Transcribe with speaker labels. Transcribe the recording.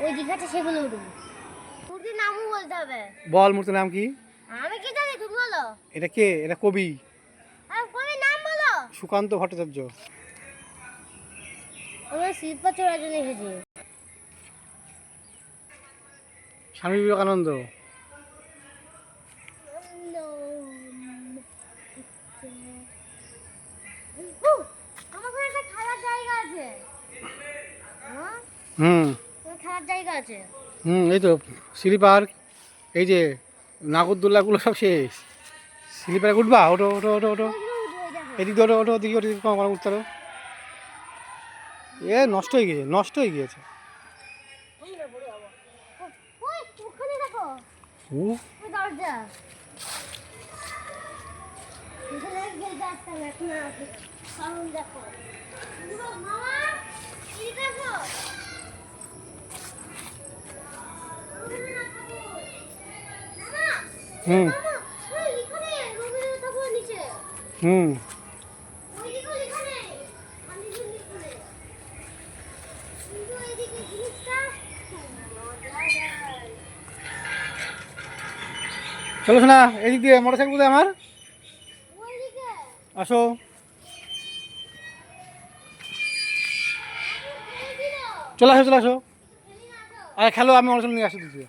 Speaker 1: ওই দিঘাটা সেগুলো উঠবো। মূর্তির নামও বলতে হবে।
Speaker 2: বল মূর্তির নাম কি?
Speaker 1: আমি কি জানি, তুমি বলো।
Speaker 2: এটা কে? এটা কবি
Speaker 1: কবির নাম বলো।
Speaker 2: সুকান্ত ভট্টাচার্য।
Speaker 1: আমরা শিল্পা চড়ার জন্য এসেছি।
Speaker 2: স্বামী বিবেকানন্দ।
Speaker 1: আমার ঘরে একটা খেলার জায়গা আছে।
Speaker 2: হুম
Speaker 1: খেলার জায়গা আছে।
Speaker 2: এই তো স্লিপার, এই যে নাগরদোল্লাগুলো সব শেষ। স্লিপারে উঠবা? ওটো ওটো ওটো ওটো, এদিক ওটো ওটো, ওদিকে ওদিকে কম উঠতে পারো। এ নষ্ট হয়ে গিয়েছে, নষ্ট হয়ে গিয়েছে।
Speaker 1: ওখানে দেখো দরজা। দেখো মামা, এই দেখো।
Speaker 2: হুম হুম চলো শোনা, এদিক দিয়ে মোটর সাইকেল কোথায় আমার? আসো। চলে আসো চলে আসো। আরে খেলো, আমি মোটর সাইকেল নিয়ে আসো দিচ্ছি।